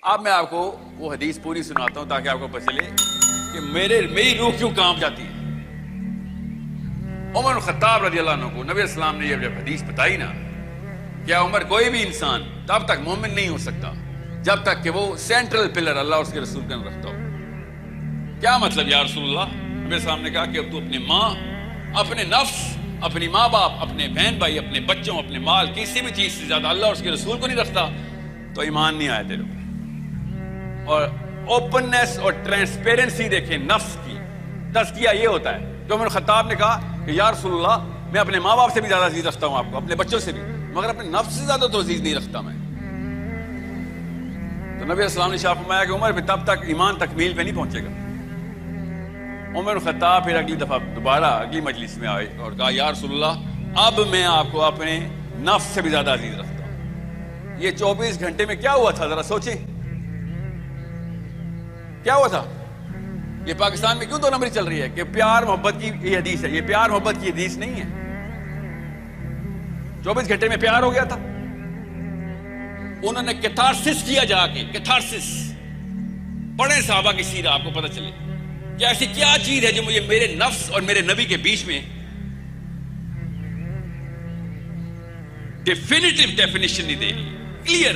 اب میں آپ کو وہ حدیث پوری سناتا ہوں تاکہ آپ کو پتہ چلے کہ میری روح کیوں کام جاتی ہے۔ عمر بن خطاب رضی اللہ عنہ کو نبی السلام نے جب حدیث بتائی نا، کیا عمر کوئی بھی انسان تب تک مومن نہیں ہو سکتا جب تک کہ وہ سینٹرل پلر اللہ اور اس کے رسول کا رکھتا ہو۔ کیا مطلب یا رسول اللہ؟ نبی السلام نے کہا کہ اب تو اپنی ماں، اپنے نفس، اپنی ماں باپ، اپنے بہن بھائی، اپنے بچوں، اپنے مال، کسی بھی چیز سے زیادہ اللہ اور اس کے رسول کو نہیں رکھتا تو ایمان نہیں آیا تیرے کو۔ اور اوپننس اور ٹرانسپیرنسی دیکھیں نفس کی، تزکیہ یہ ہوتا ہے۔ جو عمر خطاب نے کہا کہ یا رسول اللہ میں اپنے ماں باپ سے بھی زیادہ عزیز رکھتا ہوں آپ کو، اپنے بچوں سے بھی، مگر اپنے نفس سے زیادہ تو عزیز نہیں رکھتا میں۔ تو نبی السلام نے شاف فرمایا کہ عمر پہ تب تک ایمان تکمیل پہ نہیں پہنچے گا۔ عمر خطاب پھر اگلی دفعہ دوبارہ اگلی مجلس میں آئے اور کہا یا رسول اللہ اب میں آپ کو اپنے نفس سے بھی زیادہ عزیز رکھتا ہوں۔ یہ 24 گھنٹے میں کیا ہوا تھا ذرا سوچیں، کیا ہوا تھا؟ یہ پاکستان میں کیوں 2 نمبری چل رہی ہے کہ پیار محبت کی یہ حدیث ہے؟ یہ پیار محبت کی حدیث نہیں ہے۔ 24 گھنٹے میں پیار ہو گیا تھا۔ انہوں نے کیتھارسس کیا، جا کے کیتھارسس پڑھیں صحابہ کی سیرہ، آپ کو پتہ چلے کہ ایسی کیا چیز ہے جو مجھے میرے نفس اور میرے نبی کے بیچ میں ڈیفینیٹو ڈیفینیشن نہیں دے رہی، clear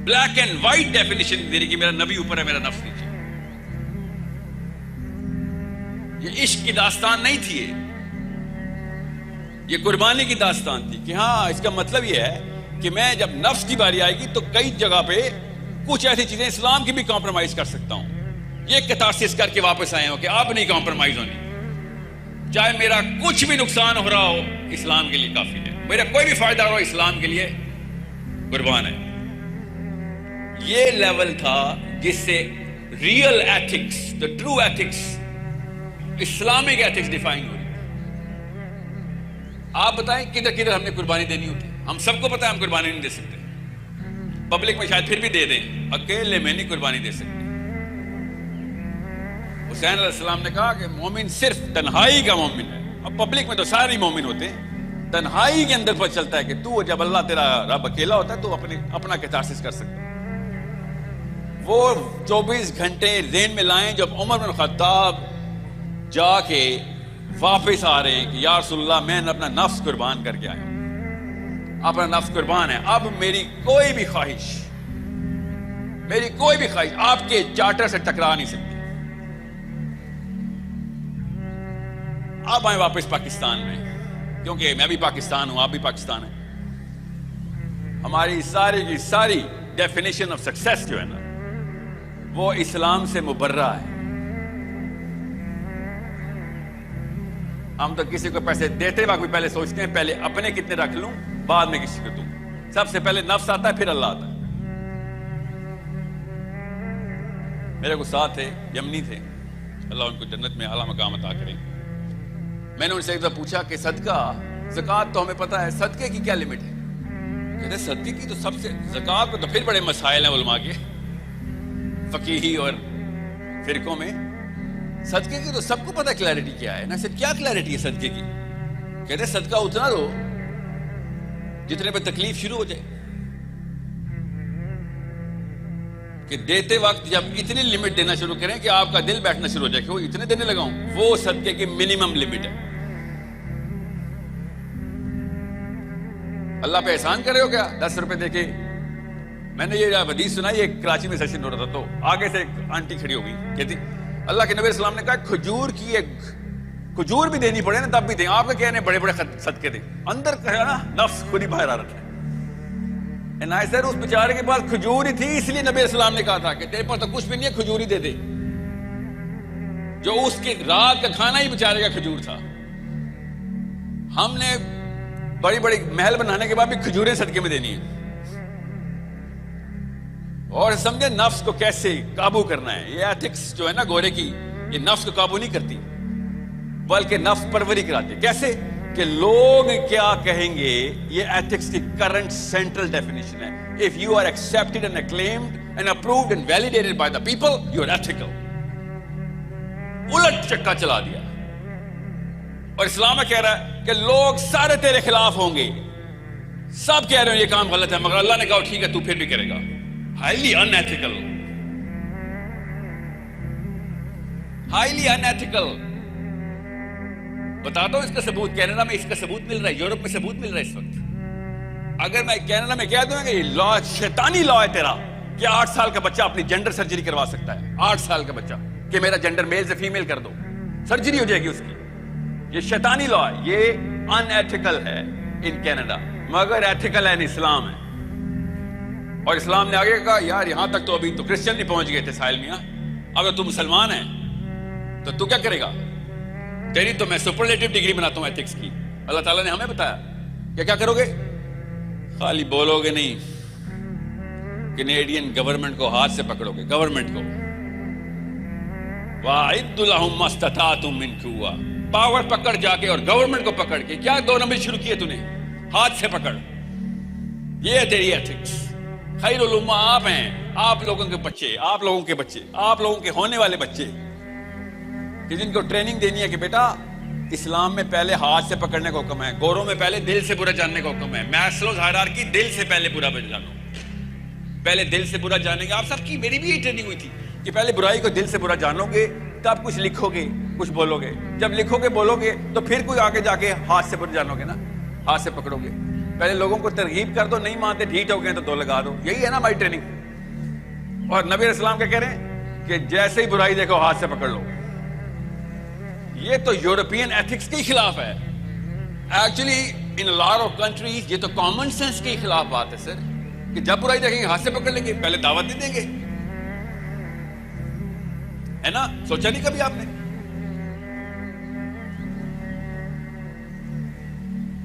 black and white definition نہیں دے رہی کہ میرا نبی اوپر ہے میرا نفس نیچے۔ یہ عشق کی داستان نہیں تھی، یہ قربانی کی داستان تھی کہ ہاں اس کا مطلب یہ ہے کہ میں جب نفس کی باری آئے گی تو کئی جگہ پہ کچھ ایسی چیزیں اسلام کی بھی کمپرومائز کر سکتا ہوں۔ یہ کیتھارسس کر کے واپس آئے ہو کہ اب نہیں کمپرومائز ہونی، چاہے میرا کچھ بھی نقصان ہو رہا ہو اسلام کے لیے کافی ہے، میرا کوئی بھی فائدہ ہو رہا ہو اسلام کے لیے قربان ہے۔ یہ لیول تھا جس سے real ethics, the true ethics, Islamic ethics define ہو رہی۔ آپ بتائیں کدھر کدھر ہم نے قربانی دینی ہوتی؟ ہم سب کو پتا ہے ہم قربانی نہیں دے سکتے، پبلک میں شاید پھر بھی دے دیں، اکیلے میں نہیں قربانی دے سکتے۔ حسین علیہ السلام نے کہا کہ مومن صرف تنہائی کا مومن ہے۔ اب پبلک میں تو سارے مومن ہوتے ہیں، تنہائی کے اندر پتہ چلتا ہے کہ تو جب اللہ تیرا رب اکیلا ہوتا ہے تو اپنا کیتھارسس کر سکتا ہے۔ وہ 24 گھنٹے ذہن میں لائیں جب عمر بن خطاب جا کے واپس آ رہے ہیں کہ یا رسول اللہ میں نے اپنا نفس قربان کر کے آیا ہوں، اپنا نفس قربان ہے، اب میری کوئی بھی خواہش آپ کے چارٹر سے ٹکرا نہیں سکتی۔ اب آئیں واپس پاکستان میں، کیونکہ میں بھی پاکستان ہوں، آپ بھی پاکستان ہیں۔ ہماری ساری کی ساری ڈیفینیشن آف سکسیس جو ہے نا وہ اسلام سے مبرہ ہے۔ ہم تو کسی کو پیسے دیتے وقت بھی پہلے سوچتے ہیں پہلے اپنے کتنے رکھ لوں بعد میں کسی کو دوں، سب سے پہلے نفس آتا ہے پھر اللہ آتا ہے۔ میرے کو ساتھ تھے، یمنی تھے، اللہ ان کو جنت میں اعلیٰ مقام عطا کریں۔ میں نے ان سے ایک دفعہ پوچھا کہ صدقہ، زکوٰۃ تو ہمیں پتہ ہے، صدقے کی کیا لمٹ ہے؟ کہتے صدقے کی تو سب سے، زکوٰۃ کو تو پھر بڑے مسائل ہیں علماء کے فقیہی اور فرقوں میں، صدقے کی تو سب کو پتہ کلیئرٹی کیا ہے نا۔ صرف کیا کلیئرٹی ہے صدقے کی؟ کہتے صدقہ اتنا دو جتنے پہ تکلیف شروع ہو جائے، کہ دیتے وقت جب اتنی لمٹ دینا شروع کریں کہ آپ کا دل بیٹھنا شروع ہو جائے کہ وہ اتنے دینے لگاؤں، وہ صدقے کی منیمم لمٹ ہے۔ اللہ پہ احسان کر رہے ہو کیا 10 روپے دے کے؟ میں نے یہ حدیث سنا، یہ کراچی میں سیشن ہو رہا تھا تو آگے سے ایک آنٹی کھڑی ہو گئی، کہتی اللہ کے نبی السلام نے کہا کھجور کی ایک کھجور بھی دینی پڑے نا تب بھی دیں، آپ کا کہنے بڑے بڑے صدقے دیں، اندر کہا نا نفس خود ہی باہر آ رہا ہے۔ سر اس بیچارے کے پاس کھجور ہی تھی، اس لیے نبی السلام نے کہا تھا کہ تیرے پاس تو کچھ بھی نہیں ہے، کھجور ہی دے دے، جو اس کے رات کا کھانا ہی بیچارے کا کھجور تھا۔ ہم نے بڑی بڑی محل بنانے کے بعد بھی کھجوریں صدقے میں دینی ہیں، اور سمجھے نفس کو کیسے قابو کرنا ہے۔ یہ ایتھکس جو ہے نا گورے کی، یہ نفس کو قابو نہیں کرتی بلکہ نفس پروری کراتی ہے۔ کیسے کہ لوگ کیا کہیں گے، یہ ایتھکس کی کرنٹ سینٹرل ڈیفینیشن ہے۔ If you are accepted and acclaimed and approved and validated by the people, you are ethical۔ الٹ چکا چلا دیا، اور اسلام کہہ رہا ہے کہ لوگ سارے تیرے خلاف ہوں گے، سب کہہ رہے ہیں یہ کام غلط ہے، مگر اللہ نے کہا ٹھیک ہے تو پھر بھی کرے گا، highly unethical, highly unethical. बताता हूं इसका सबूत, कनाडा में इसका सबूत मिल रहा है, यूरोप में सबूत मिल रहा है इस वक्त. अगर मैं कनाडा में कह दूंगा कि लॉ शैतानी लॉ है तेरा कि 8 साल का बच्चा अपनी जेंडर सर्जरी करवा सकता है, 8 साल का बच्चा कि मेरा जेंडर मेल से फीमेल कर दो, सर्जरी हो जाएगी उसकी. ये शैतानी लॉ है, ये अनएथिकल है इन कनाडा, मगर एथिकल है इन इस्लाम है. और इस्लाम ने आगे कहा यार यहां तक तो अभी तो क्रिश्चियन नहीं पहुंच गए थे साहिल मियां, अगर तू मुसलमान है तो तू क्या करेगा? तेरी तो मैं सुपरलेटिव डिग्री बनाता हूं एथिक्स की. अल्लाह ताला ने हमें बताया कि क्या करोगे? खाली बोलोगे नहीं, कैनेडियन गवर्नमेंट को हाथ से पकड़ोगे, गवर्नमेंट को. वाइद्दु लहुम मस्ततातुम मिन कुव्वा, पावर पकड़ जाके और गवर्नमेंट को पकड़ के. क्या 2 नंबर शुरू किए तूने? हाथ से पकड़. ये है तेरी एथिक्स. खैरुल उम्मा आप हैं, आप लोगों के बच्चे, आप लोगों के बच्चे, आप लोगों के होने वाले बच्चे कि जिनको ट्रेनिंग देनी है कि बेटा इस्लाम में पहले हाथ से पकड़ने का हुक्म है, गोरों में पहले दिल से बुरा जानने का हुक्म है. मैस्लोज़ हायरार्की, दिल से पहले बुरा जानो, पहले दिल से बुरा जानेंगे. आप सबकी, मेरी भी ये ट्रेनिंग हुई थी कि पहले बुराई को दिल से बुरा जानोगे तब कुछ लिखोगे, कुछ बोलोगे. जब लिखोगे बोलोगे तो फिर कोई आगे जाके हाथ से बुरा जानोगे ना, हाथ से पकड़ोगे. पहले लोगों को तरगीब कर दो, नहीं मानते ढीठ हो गए तो 2 लगा दो. यही है ना हमारी ट्रेनिंग. और नबी इस्लाम क्या कह रहे हैं कि जैसे ही बुराई देखो हाथ से पकड़ लो. ये तो यूरोपियन एथिक्स के खिलाफ है. Actually in lot of countries ये तो कॉमन सेंस के खिलाफ बात है सर, कि जब बुराई देखेंगे हाथ से पकड़ लेंगे, पहले दावत नहीं देंगे, है ना? सोचा नहीं कभी आपने?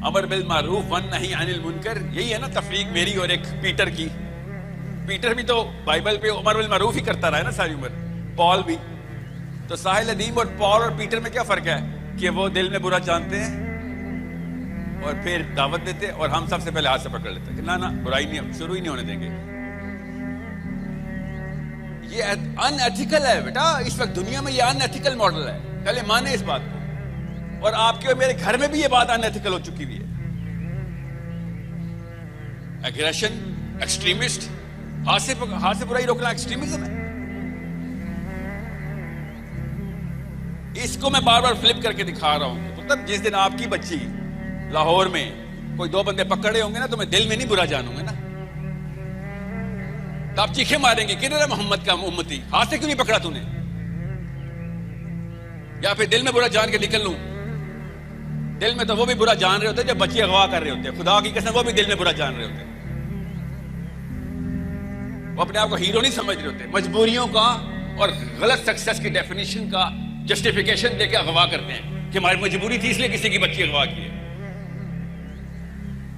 अमर बिल मारूफ वन नही अनिल मुनकर, यही है ना तफरीक मेरी और एक पीटर की. पीटर भी तो बाइबल पे अमर बिल मारूफ ही करता रहा है ना सारी उम्र. पॉल भी तो. साहिल अदीम और पॉल और पीटर में क्या फर्क है कि वो दिल में बुरा जानते हैं और फिर दावत देते हैं, और हम सबसे पहले हाथ से पकड़ लेते हैं कि ना ना बुराई नहीं, शुरू ही नहीं होने देंगे. ये अनएथिकल है बेटा. इस वक्त दुनिया में ये अनएथिकल मॉडल है, पहले माने इस बात को. और आपके और मेरे घर में भी ये बात अनएथिकल हो चुकी हुई है. एग्रेशन, एक्सट्रीमिस्ट, हाथ से बुराई रोकना एक्सट्रीमिज्म है. इसको मैं बार बार फ्लिप करके दिखा रहा हूं. मतलब जिस दिन आपकी बच्ची लाहौर में कोई 2 बंदे पकड़े होंगे ना, तो मैं दिल में नहीं बुरा जानूंगा ना, तो आप चीखे मारेंगे किधर है मोहम्मद का उम्मती, हाथ से क्यों नहीं पकड़ा तूने? या फिर दिल में बुरा जान के निकल लूं. दिल में तो वो भी बुरा जान रहे होते जब बच्चे अगवा कर रहे होते, खुदा की कसम वो भी दिल में बुरा जान रहे होते. वो अपने आप को हीरो नहीं समझ रहे होते. मजबूरियों का और गलत सक्सेस की डेफिनेशन का जस्टिफिकेशन देके अगवा करते हैं कि हमारी मजबूरी थी इसलिए किसी की बच्ची अगवा की है.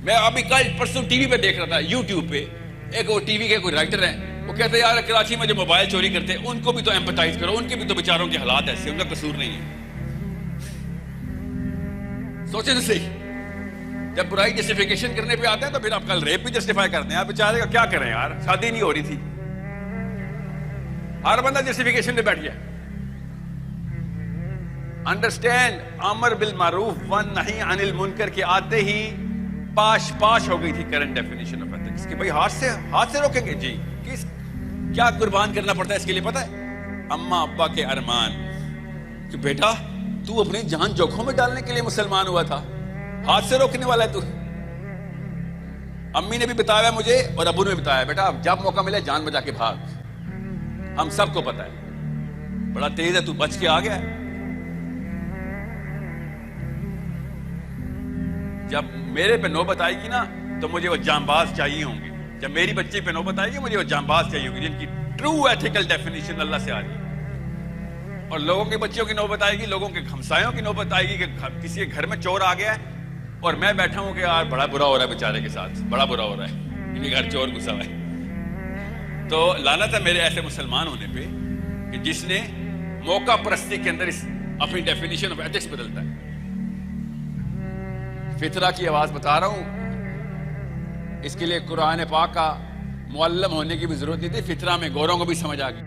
मैं अभी कल परसों टीवी पे देख रहा था, यूट्यूब पे, एक वो टीवी के कोई राइटर है, वो कहते हैं यार कराची में जो मोबाइल चोरी करते हैं उनको भी तो एम्पैथाइज करो, उनके भी तो बेचारों के हालात ऐसे, उनका कसूर नहीं है. सोचे तो सही, जब बुराई जस्टिफिकेशन करने पे आते हैं तो फिर आप कल रेप भी जस्टिफाई करते हैं. आप बेचारे का क्या करें यार, शादी नहीं हो रही थी, हर बंदा जस्टिफिकेशन पे बैठ गया. अंडरस्टैंड, अमर बिल मारूफ वन नही अनिल मुनकर के आते ही पाश हो गई थी करंट डेफिनेशन ऑफ एथिक्स कि भाई हाथ से रोकेंगे जी. किस क्या कुर्बान करना पड़ता है इसके लिए पता है? अम्मा अब्बा के अरमान कि बेटा तू अपनी जान जोखों में डालने के लिए मुसलमान हुआ था, हाथ से रोकने वाला है तू. अम्मी ने भी बताया मुझे और अबू ने भी बताया बेटा जब मौका मिले जान बचा के भाग. हम सबको पता है बड़ा तेज है तू, बच के आ गया. जब मेरे पे नौबत आएगी ना तो मुझे वो जांबाज चाहिए होंगे. जब मेरी बच्ची पे नौबत आएगी मुझे वो जांबाज चाहिए होंगे जिनकी ट्रू एथिकल डेफिनेशन अल्लाह से आ रही है. और लोगों के बच्चों की नौबत आएगी, लोगों के हमसायों की नौबत आएगी कि किसी के घर में चोर आ गया है और मैं बैठा हूं कि यार बड़ा बुरा हो रहा है बेचारे के साथ, बड़ा बुरा हो रहा है, इनके घर चोर घुसा हुआ है. तो लानत है मेरे ऐसे मुसलमान होने पे कि जिसने मौका परस्ती के अंदर अपनी डेफिनेशन ऑफ एथिक्स बदलता है. फितरा की आवाज बता रहा हूं, इसके लिए कुरान पाक का मुअल्लम होने की भी जरूरत नहीं थी. फितरा में गोरों को भी समझ आ गई.